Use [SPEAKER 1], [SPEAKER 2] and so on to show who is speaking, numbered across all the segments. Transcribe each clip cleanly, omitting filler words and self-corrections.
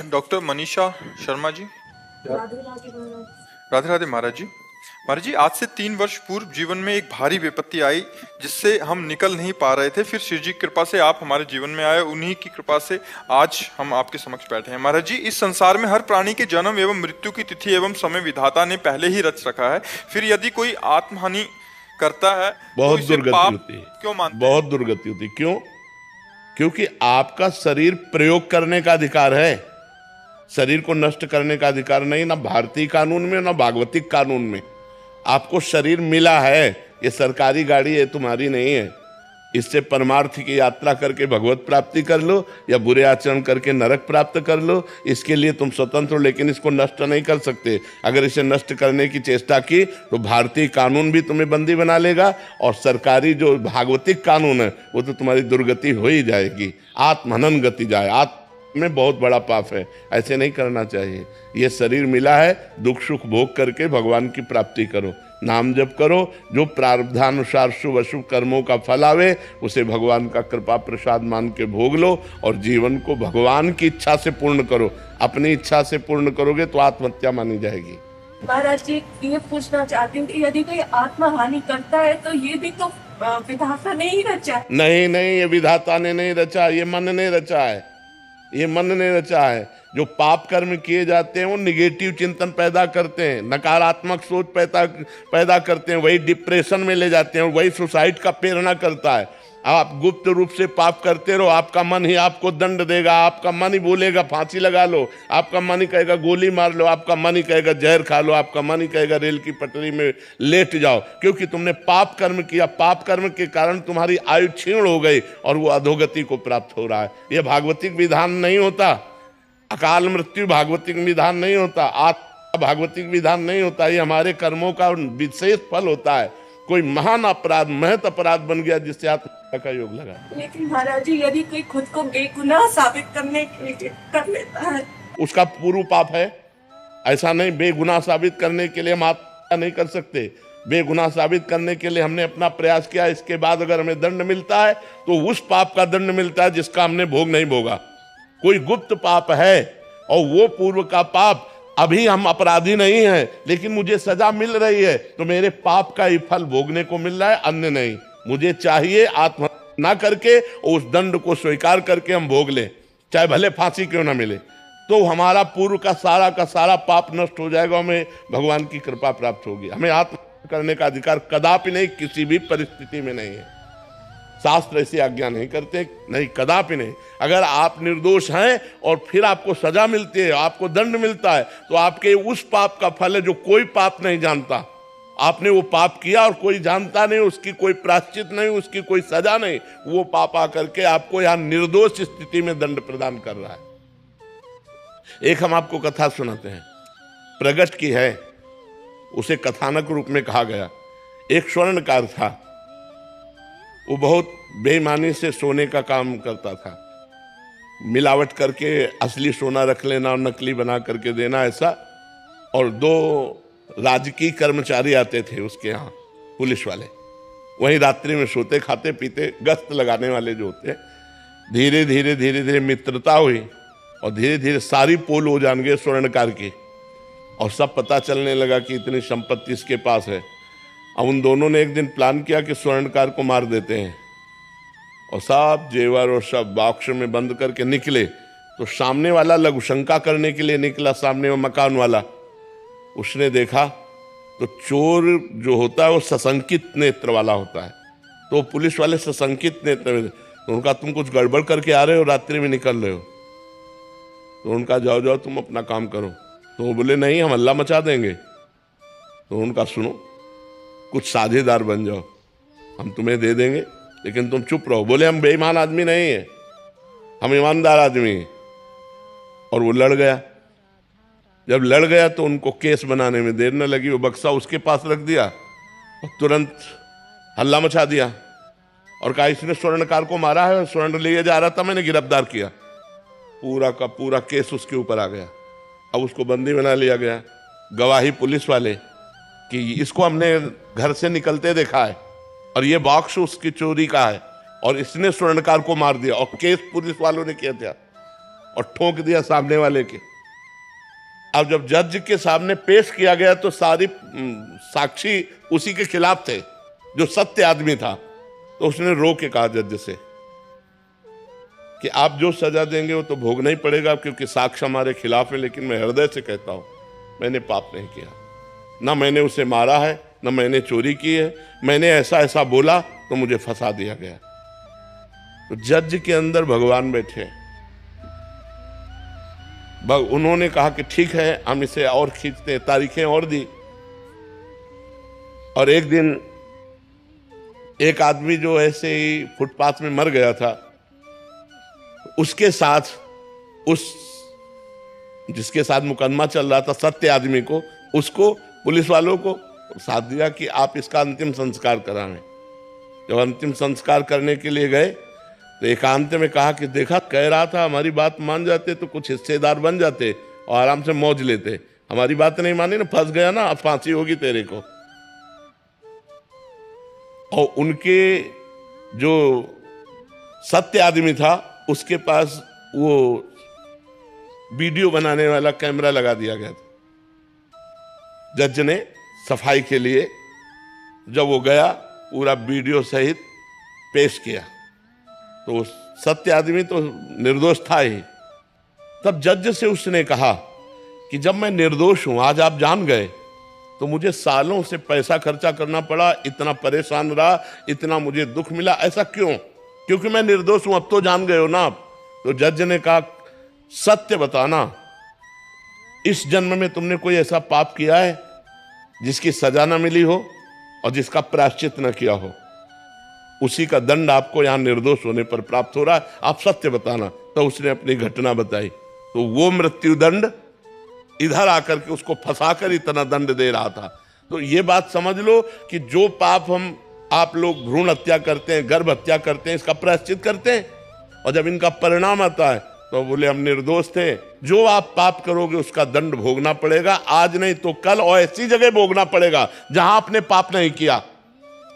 [SPEAKER 1] Doctor Manisha Sharma ji.
[SPEAKER 2] Radhe Radhe महाराज।
[SPEAKER 1] राधे राधे महाराज जी। महाराज जी, आज से 3 वर्ष पूर्व जीवन में एक भारी विपत्ति आई जिससे हम निकल नहीं पा रहे थे। फिर शिव जी की कृपा से आप हमारे जीवन में आए, उन्हीं की कृपा से आज हम आपके समक्ष बैठे हैं। महाराज जी, इस संसार में हर प्राणी के जन्म एवं मृत्यु की तिथि एवं समय विधाता ने पहले ही रच रखा है। फिर यदि कोई आत्महानि करता है
[SPEAKER 3] बहुत
[SPEAKER 1] तो इसे
[SPEAKER 3] दुर्गति
[SPEAKER 1] पाप
[SPEAKER 3] होती है,
[SPEAKER 1] क्यों मानते हैं?
[SPEAKER 3] बहुत दुर्गति होती है। क्यों? क्योंकि आपका शरीर प्रयोग करने का अधिकार है, शरीर को नष्ट करने का अधिकार नहीं, ना भारतीय कानून में ना भागवतिक कानून में। आपको शरीर मिला है, ये सरकारी गाड़ी है, तुम्हारी नहीं है। इससे परमार्थ की यात्रा करके भगवत प्राप्ति कर लो या बुरे आचरण करके नरक प्राप्त कर लो, इसके लिए तुम स्वतंत्र हो, लेकिन इसको नष्ट नहीं कर सकते। अगर इसे नष्ट करने की चेष्टा की तो भारतीय कानून भी तुम्हें बंदी बना लेगा और सरकारी जो भागवतिक कानून है वो तो तुम्हारी दुर्गति हो ही जाएगी। आत्महनन गति जाए, आत्म में बहुत बड़ा पाप है, ऐसे नहीं करना चाहिए। ये शरीर मिला है, दुख सुख भोग करके भगवान की प्राप्ति करो, नाम जप करो, जो प्रारब्धानुसार शुभ अशुभ कर्मों का फल आवे उसे भगवान का कृपा प्रसाद मान के भोग लो और जीवन को भगवान की इच्छा से पूर्ण करो। अपनी इच्छा से पूर्ण करोगे तो आत्महत्या मानी जाएगी।
[SPEAKER 2] महाराज जी, ये पूछना चाहती हूँ कि यदि कोई आत्मा हानि करता है तो ये भी तो विधाता ने ही रचा है।
[SPEAKER 3] नहीं नहीं, ये विधाता ने नहीं रचा, ये मन ने रचा है, ये मन ने रचा है। जो पाप कर्म किए जाते हैं वो निगेटिव चिंतन पैदा करते हैं, नकारात्मक सोच पैदा करते हैं, वही डिप्रेशन में ले जाते हैं, वही सुसाइड का प्रेरणा करता है। आप गुप्त रूप से पाप करते रहो, आपका मन ही आपको दंड देगा। आपका मन ही बोलेगा फांसी लगा लो, आपका मन ही कहेगा गोली मार लो, आपका मन ही कहेगा जहर खा लो, आपका मन ही कहेगा रेल की पटरी में लेट जाओ, क्योंकि तुमने पाप कर्म किया। पाप कर्म के कारण तुम्हारी आयु क्षीण हो गई और वो अधोगति को प्राप्त हो रहा है। यह भागवतिक विधान नहीं होता, अकाल मृत्यु भागवतिक विधान नहीं होता, आत्मा भागवतिक विधान नहीं होता। ये हमारे कर्मों का विशेष फल होता है। कोई महान अपराध, महत अपराध बन गया जिससे आत्महत्या का योग लगा।
[SPEAKER 2] लेकिन महाराज जी, यदि कोई खुद को बेगुनाह साबित करने के लिए कर लेता है,
[SPEAKER 3] उसका पूर्व पाप है। ऐसा नहीं, बेगुनाह साबित करने के लिए हम आत्महत्या नहीं कर सकते। बेगुनाह साबित करने के लिए हमने अपना प्रयास किया, इसके बाद अगर हमें दंड मिलता है तो उस पाप का दंड मिलता है जिसका हमने भोग नहीं भोगा। कोई गुप्त पाप है और वो पूर्व का पाप, अभी हम अपराधी नहीं हैं लेकिन मुझे सजा मिल रही है तो मेरे पाप का ही फल भोगने को मिल रहा है, अन्य नहीं। मुझे चाहिए आत्महत्या ना करके उस दंड को स्वीकार करके हम भोग लें, चाहे भले फांसी क्यों ना मिले, तो हमारा पूर्व का सारा पाप नष्ट हो जाएगा, हमें भगवान की कृपा प्राप्त होगी। हमें आत्महत्या करने का अधिकार कदापि नहीं, किसी भी परिस्थिति में नहीं है। शास्त्र ऐसी आज्ञा नहीं करते, नहीं, कदापि नहीं। अगर आप निर्दोष हैं और फिर आपको सजा मिलती है, आपको दंड मिलता है, तो आपके उस पाप का फल है जो कोई पाप नहीं जानता। आपने वो पाप किया और कोई जानता नहीं, उसकी कोई प्रायश्चित नहीं, उसकी कोई सजा नहीं, वो पाप आकर के आपको यहां निर्दोष स्थिति में दंड प्रदान कर रहा है। एक हम आपको कथा सुनाते हैं, प्रगट की है, उसे कथानक रूप में कहा गया। एक स्वर्णकार था, वो बहुत बेईमानी से सोने का काम करता था, मिलावट करके असली सोना रख लेना और नकली बना करके देना, ऐसा। और 2 राजकीय कर्मचारी आते थे उसके यहाँ, पुलिस वाले, वहीं रात्रि में सोते खाते पीते, गश्त लगाने वाले जो होते। धीरे धीरे मित्रता हुई और धीरे धीरे सारी पोल हो जान गए स्वर्णकार की, और सब पता चलने लगा कि इतनी संपत्ति इसके पास है। अब उन दोनों ने एक दिन प्लान किया कि स्वर्णकार को मार देते हैं, और सब जेवर और सब बॉक्स में बंद करके निकले। तो सामने वाला लघुशंका करने के लिए निकला, सामने वो मकान वाला, उसने देखा तो चोर जो होता है वो सशंकित नेत्र वाला होता है। तो पुलिस वाले सशंकित नेत्र में, तो उनका तुम कुछ गड़बड़ करके आ रहे हो, रात्रि में निकल रहे हो। तो उनका जाओ तुम अपना काम करो। तो वो बोले नहीं, हम हल्ला मचा देंगे। तो उनका सुनो, कुछ साझेदार बन जाओ, हम तुम्हें दे देंगे लेकिन तुम चुप रहो। बोले हम बेईमान आदमी नहीं है, हम ईमानदार आदमी हैं। और वो लड़ गया। जब लड़ गया तो उनको केस बनाने में देर न लगी, वो बक्सा उसके पास रख दिया और तुरंत हल्ला मचा दिया और कहा इसने स्वर्णकार को मारा है, स्वर्ण लिए जा रहा था, मैंने गिरफ्तार किया। पूरा का पूरा केस उसके ऊपर आ गया। अब उसको बंदी बना लिया गया। गवाही पुलिस वाले कि इसको हमने घर से निकलते देखा है और ये बॉक्स उसकी चोरी का है और इसने स्वर्णकार को मार दिया, और केस पुलिस वालों ने किया था। और ठोक दिया सामने वाले के। अब जब जज के सामने पेश किया गया तो सारी साक्षी उसी के खिलाफ थे, जो सत्य आदमी था। तो उसने रो के कहा जज से कि आप जो सजा देंगे वो तो भोगना ही पड़ेगा, क्योंकि साक्ष्य हमारे खिलाफ है, लेकिन मैं हृदय से कहता हूं मैंने पाप नहीं किया, ना मैंने उसे मारा है, ना मैंने चोरी की है, मैंने ऐसा ऐसा बोला तो मुझे फंसा दिया गया। तो जज के अंदर भगवान बैठे, उन्होंने कहा कि ठीक है हम इसे और खींचते हैं, तारीखें और दी। और एक दिन एक आदमी जो ऐसे ही फुटपाथ में मर गया था, उसके साथ उस जिसके साथ मुकदमा चल रहा था सत्य आदमी को, उसको पुलिस वालों को साथ दिया कि आप इसका अंतिम संस्कार कराएं। जब अंतिम संस्कार करने के लिए गए तो एकांत में कहा कि देखा, कह रहा था हमारी बात मान जाते तो कुछ हिस्सेदार बन जाते और आराम से मौज लेते, हमारी बात नहीं मानी ना, फंस गया ना, अब फांसी होगी तेरे को। और उनके जो सत्य आदमी था उसके पास वो वीडियो बनाने वाला कैमरा लगा दिया गया था। जज ने सफाई के लिए जब वो गया पूरा वीडियो सहित पेश किया, तो सत्य आदमी तो निर्दोष था ही। तब जज से उसने कहा कि जब मैं निर्दोष हूं, आज आप जान गए, तो मुझे सालों से पैसा खर्चा करना पड़ा, इतना परेशान रहा, इतना मुझे दुख मिला, ऐसा क्यों? क्योंकि मैं निर्दोष हूं, अब तो जान गए हो ना आप। तो जज ने कहा सत्य बताना, इस जन्म में तुमने कोई ऐसा पाप किया है जिसकी सजा ना मिली हो और जिसका प्रायश्चित न किया हो? उसी का दंड आपको यहां निर्दोष होने पर प्राप्त हो रहा है, आप सत्य बताना। तो उसने अपनी घटना बताई, तो वो मृत्यु दंड इधर आकर के उसको फंसाकर इतना दंड दे रहा था। तो ये बात समझ लो कि जो पाप आप लोग भ्रूण हत्या करते हैं, गर्भ हत्या करते हैं, इसका प्रायश्चित करते हैं, और जब इनका परिणाम आता है तो बोले हम निर्दोष थे। जो आप पाप करोगे उसका दंड भोगना पड़ेगा, आज नहीं तो कल, और ऐसी जगह भोगना पड़ेगा जहां आपने पाप नहीं किया।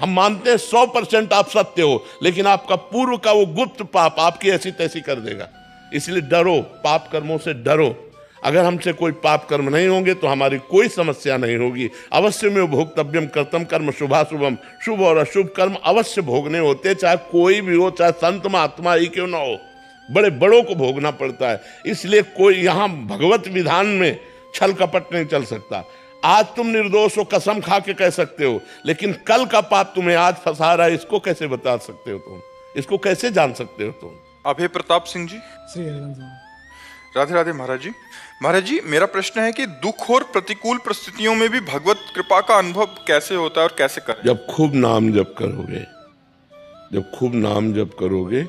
[SPEAKER 3] हम मानते हैं 100% आप सत्य हो, लेकिन आपका पूर्व का वो गुप्त पाप आपकी ऐसी तैसी कर देगा। इसलिए डरो, पाप कर्मों से डरो। अगर हमसे कोई पाप कर्म नहीं होंगे तो हमारी कोई समस्या नहीं होगी। अवश्य में भोक्तव्यम कर्तम कर्म शुभाशुभम, शुभ और अशुभ कर्म अवश्य भोगने होते, चाहे कोई भी हो, चाहे संत महात्मा ही क्यों ना हो, बड़े बड़ों को भोगना पड़ता है। इसलिए कोई यहां भगवत विधान में छल कपट नहीं चल सकता। आज तुम निर्दोष हो, कसम खा के कह सकते हो, लेकिन कल का पाप तुम्हें आज फंसा रहा है, इसको कैसे बता सकते हो तुम? इसको कैसे जान सकते हो तुम?
[SPEAKER 1] अभय प्रताप सिंह जी।
[SPEAKER 4] श्री हरिवंश जी।
[SPEAKER 1] राधे राधे महाराज जी। महाराज जी, मेरा प्रश्न है कि दुख और प्रतिकूल परिस्थितियों में भी भगवत कृपा का अनुभव कैसे होता है और कैसे करें?
[SPEAKER 3] जब खूब नाम जप करोगे, जब खूब नाम जप करोगे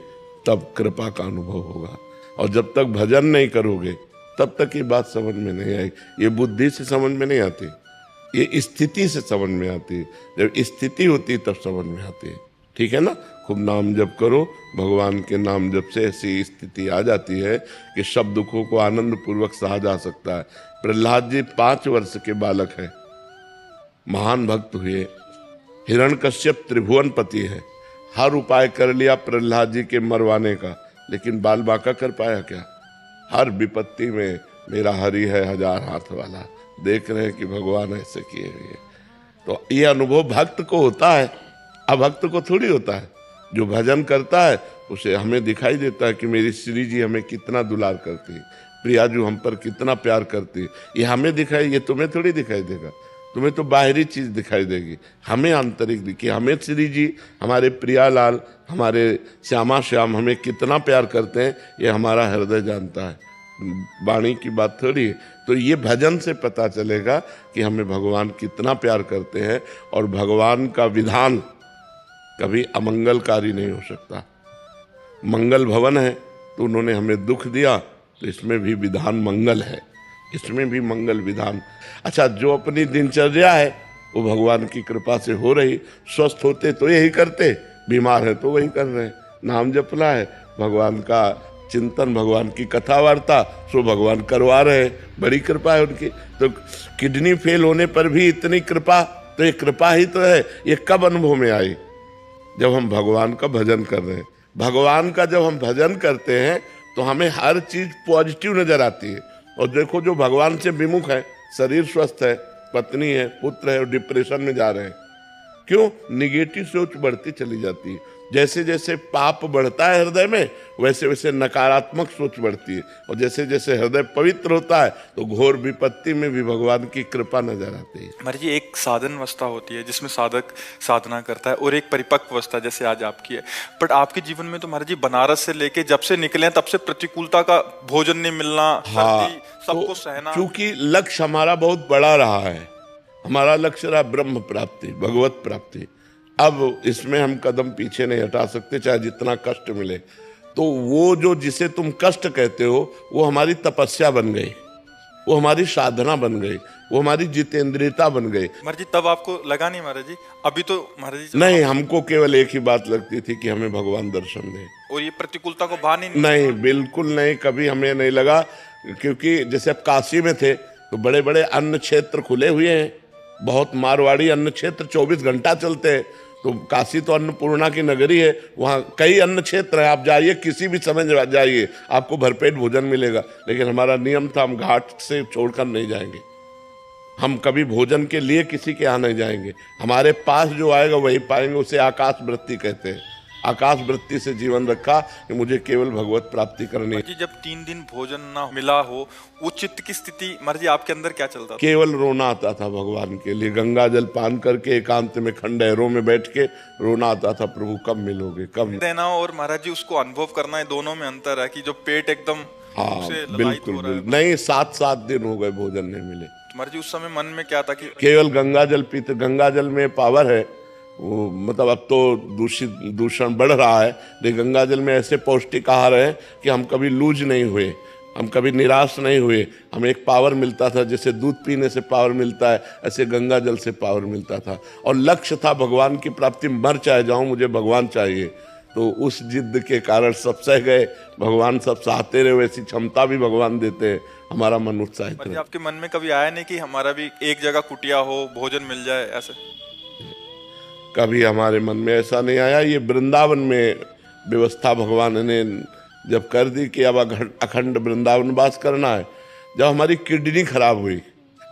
[SPEAKER 3] तब कृपा का अनुभव होगा। और जब तक भजन नहीं करोगे तब तक ये बात समझ में नहीं आएगी। ये बुद्धि से समझ में नहीं आती, ये स्थिति से समझ में आती है। जब स्थिति होती है तब समझ में आती है। ठीक है ना? खूब नाम जप करो, भगवान के नाम जप से ऐसी स्थिति आ जाती है कि सब दुखों को आनंद पूर्वक सहा जा सकता है। प्रहलाद जी 5 वर्ष के बालक हैं, महान भक्त हुए। हिरण्यकश्यप त्रिभुवनपति है, हर उपाय कर लिया प्रहलाद जी के मरवाने का, लेकिन बाल बांका कर पाया क्या? हर विपत्ति में मेरा हरि है 1000 हाथ वाला। देख रहे हैं कि भगवान ऐसे किए हुए। तो ये अनुभव भक्त को होता है, अभक्त को थोड़ी होता है। जो भजन करता है उसे हमें दिखाई देता है कि मेरी श्री जी हमें कितना दुलार करती है, प्रिया जी हम पर कितना प्यार करती है। ये हमें दिखाई, ये तुम्हें थोड़ी दिखाई देगा। तुम्हें तो बाहरी चीज दिखाई देगी, हमें आंतरिक दिखी। हमें श्री जी, हमारे प्रियालाल, हमारे श्यामा श्याम हमें कितना प्यार करते हैं ये हमारा हृदय जानता है, वाणी की बात थोड़ी है। तो ये भजन से पता चलेगा कि हमें भगवान कितना प्यार करते हैं। और भगवान का विधान कभी अमंगलकारी नहीं हो सकता। मंगल भवन है तो उन्होंने हमें दुख दिया, तो इसमें भी विधान मंगल है, इसमें भी मंगल विधान। अच्छा, जो अपनी दिनचर्या है वो भगवान की कृपा से हो रही। स्वस्थ होते तो यही करते, बीमार है तो वही कर रहे हैं। नाम जपना है, भगवान का चिंतन, भगवान की कथा वार्ता, सो भगवान करवा रहे हैं। बड़ी कृपा है उनकी। तो किडनी फेल होने पर भी इतनी कृपा, तो ये कृपा ही तो है। ये कब अनुभव में आई? जब हम भगवान का भजन कर रहे हैं। भगवान का जब हम भजन करते हैं तो हमें हर चीज पॉजिटिव नजर आती है। और देखो जो भगवान से विमुख है, शरीर स्वस्थ है, पत्नी है, पुत्र है, और डिप्रेशन में जा रहे हैं, क्यों? निगेटिव सोच बढ़ती चली जाती है। जैसे जैसे पाप बढ़ता है हृदय में, वैसे वैसे नकारात्मक सोच बढ़ती है। और जैसे जैसे हृदय पवित्र होता है तो घोर विपत्ति में भी भगवान की कृपा नजर आती है।
[SPEAKER 1] महाराज जी, एक साधन अवस्था होती है जिसमें साधक साधना करता है, और एक परिपक्व अवस्था जैसे आज आपकी है। बट आपके जीवन में तो महाराज जी बनारस से लेके जब से निकले हैं तब से प्रतिकूलता का, भोजन नहीं मिलना, सर्दी, सबको
[SPEAKER 3] तो
[SPEAKER 1] सहना।
[SPEAKER 3] चूंकि लक्ष्य हमारा बहुत बड़ा रहा है, हमारा लक्ष्य रहा ब्रह्म प्राप्ति, भगवत प्राप्ति। अब इसमें हम कदम पीछे नहीं हटा सकते, चाहे जितना कष्ट मिले। तो वो जो जिसे तुम कष्ट कहते हो, वो हमारी तपस्या बन गई, वो हमारी साधना बन गई, वो हमारी जितेंद्रियता बन गई।
[SPEAKER 1] महाराज जी तब आपको लगा नहीं महाराज जी? अभी तो महाराज जी
[SPEAKER 3] नहीं, हमको केवल एक ही बात लगती थी कि हमें भगवान दर्शन दे,
[SPEAKER 1] और ये प्रतिकूलता को भान ही नहीं।
[SPEAKER 3] नहीं, बिल्कुल नहीं, कभी हमें नहीं लगा। क्योंकि जैसे अब काशी में थे तो बड़े बड़े अन्न क्षेत्र खुले हुए हैं, बहुत मारवाड़ी अन्न क्षेत्र 24 घंटा चलते हैं। तो काशी तो अन्नपूर्णा की नगरी है, वहाँ कई अन्न क्षेत्र है, आप जाइए किसी भी समय जाइए, आपको भरपेट भोजन मिलेगा। लेकिन हमारा नियम था, हम घाट से छोड़कर नहीं जाएंगे, हम कभी भोजन के लिए किसी के यहाँ नहीं जाएंगे। हमारे पास जो आएगा वही पाएंगे, उसे आकाश वृत्ति कहते हैं। आकाश वृत्ति से जीवन रखा कि मुझे केवल भगवत प्राप्ति करनी है।
[SPEAKER 1] जी जब 3 दिन भोजन ना मिला हो, वो चित्त की स्थिति महाराज जी आपके अंदर क्या चलता था?
[SPEAKER 3] केवल रोना आता था भगवान के लिए, गंगा जल पान करके एकांत में खंडहरों में बैठ के रोना आता था, प्रभु कब मिलोगे, कब
[SPEAKER 1] देना। और महाराज जी उसको अनुभव करना है, दोनों में अंतर है कि जो पेट एकदम
[SPEAKER 3] हाँ
[SPEAKER 1] से ललायित
[SPEAKER 3] बिल्कुल
[SPEAKER 1] हो रहा है।
[SPEAKER 3] बिल्कुल नहीं, 7-7 दिन हो गए भोजन नहीं मिले।
[SPEAKER 1] महाराज जी उस समय मन में क्या था कि
[SPEAKER 3] केवल गंगा जल पीते। गंगा जल में पावर है, वो मतलब अब तो दूषण बढ़ रहा है, लेकिन गंगा जल में ऐसे पौष्टिक आहार है कि हम कभी लूज नहीं हुए, हम कभी निराश नहीं हुए। हमें एक पावर मिलता था, जैसे दूध पीने से पावर मिलता है, ऐसे गंगा जल से पावर मिलता था। और लक्ष्य था भगवान की प्राप्ति, मर चाहे जाऊं मुझे भगवान चाहिए। तो उस जिद के कारण सब सह गए, भगवान सब सहते रहे, वैसी क्षमता भी भगवान देते हैं, हमारा मन उत्साहित
[SPEAKER 1] महाराज जी
[SPEAKER 3] रहे।
[SPEAKER 1] आपके मन में कभी आया नहीं कि हमारा भी एक जगह कुटिया हो, भोजन मिल जाए ऐसे?
[SPEAKER 3] कभी हमारे मन में ऐसा नहीं आया। ये वृंदावन में व्यवस्था भगवान ने जब कर दी कि अब अखंड वृंदावन वास करना है, जब हमारी किडनी खराब हुई,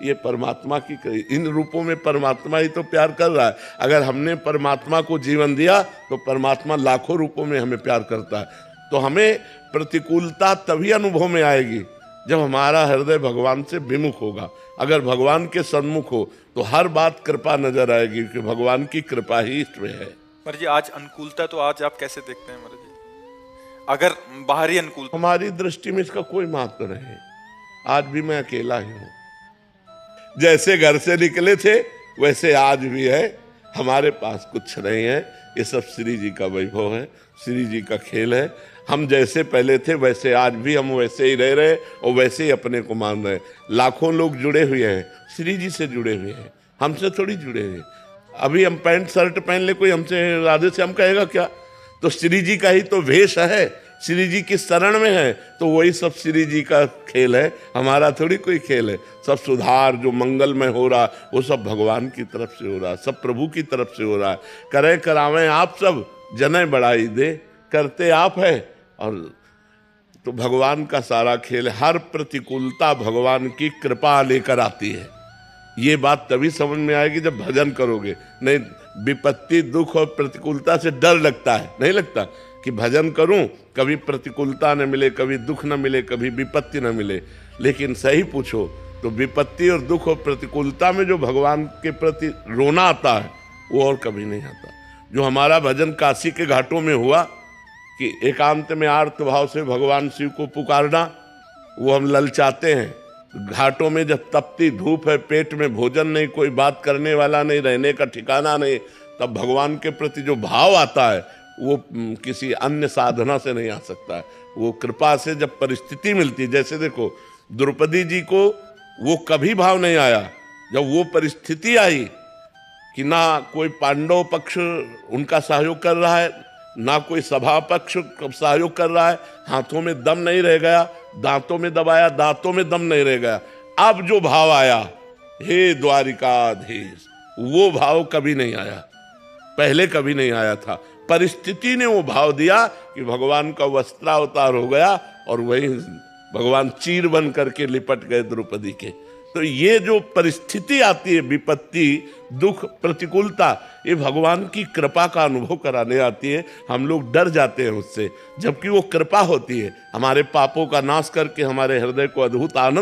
[SPEAKER 3] ये परमात्मा की, इन रूपों में परमात्मा ही तो प्यार कर रहा है। अगर हमने परमात्मा को जीवन दिया तो परमात्मा लाखों रूपों में हमें प्यार करता है। तो हमें प्रतिकूलता तभी अनुभव में आएगी जब हमारा हृदय भगवान से विमुख होगा। अगर भगवान के सन्मुख हो तो हर बात कृपा नजर आएगी, कि भगवान की कृपा ही इसमें है।
[SPEAKER 1] महाराज जी आज अनुकूलता तो आज आप कैसे देखते हैं महाराज जी? अगर बाहरी अनुकूलता,
[SPEAKER 3] हमारी दृष्टि में इसका कोई महत्व नहीं है। आज भी मैं अकेला ही हूं, जैसे घर से निकले थे वैसे आज भी है। हमारे पास कुछ नहीं है, ये सब श्री जी का वैभव है, श्री जी का खेल है। हम जैसे पहले थे वैसे आज भी हम वैसे ही रह रहे और वैसे ही अपने को मान रहे। लाखों लोग जुड़े हुए हैं, श्री जी से जुड़े हुए हैं, हमसे थोड़ी जुड़े हैं। अभी हम पैंट शर्ट पहन ले, कोई हमसे राधे से हम कहेगा क्या? तो श्री जी का ही तो वेश है, श्री जी की शरण में है, तो वही सब श्री जी का खेल है, हमारा थोड़ी कोई खेल है। सब सुधार जो मंगलमय हो रहा वो सब भगवान की तरफ से हो रहा है, सब प्रभु की तरफ से हो रहा है। करे करावें आप सब, जने बढ़ाई दे, करते आप है। और तो भगवान का सारा खेल, हर प्रतिकूलता भगवान की कृपा लेकर आती है। ये बात तभी समझ में आएगी जब भजन करोगे। नहीं, विपत्ति, दुख और प्रतिकूलता से डर लगता है, नहीं लगता कि भजन करूं कभी प्रतिकूलता न मिले, कभी दुख न मिले, कभी विपत्ति न मिले। लेकिन सही पूछो तो विपत्ति और दुख और प्रतिकूलता में जो भगवान के प्रति रोना आता है वो और कभी नहीं आता। जो हमारा भजन काशी के घाटों में हुआ कि एकांत में आर्त भाव से भगवान शिव को पुकारना, वो हम ललचाते हैं। घाटों में जब तपती धूप है, पेट में भोजन नहीं, कोई बात करने वाला नहीं, रहने का ठिकाना नहीं, तब भगवान के प्रति जो भाव आता है वो किसी अन्य साधना से नहीं आ सकता है। वो कृपा से जब परिस्थिति मिलती, जैसे देखो द्रौपदी जी को वो कभी भाव नहीं आया जब वो परिस्थिति आई कि ना कोई पांडव पक्ष उनका सहयोग कर रहा है, ना कोई सभा पक्ष सहयोग कर रहा है, हाथों में दम नहीं रह गया, दांतों में दबाया, दांतों में दम नहीं रह गया। अब जो भाव आया, हे द्वारिकाधीश, वो भाव कभी नहीं आया, पहले कभी नहीं आया था। परिस्थिति ने वो भाव दिया कि भगवान का वस्त्रावतार हो गया और वही भगवान चीर बन करके लिपट गए द्रौपदी के। तो ये जो परिस्थिति आती है, विपत्ति, दुख, प्रतिकूलता, ये भगवान की कृपा का अनुभव कराने आती है। हम लोग डर जाते हैं उससे, जबकि वो कृपा होती है, हमारे पापों का नाश करके हमारे हृदय को अद्भुत आनंद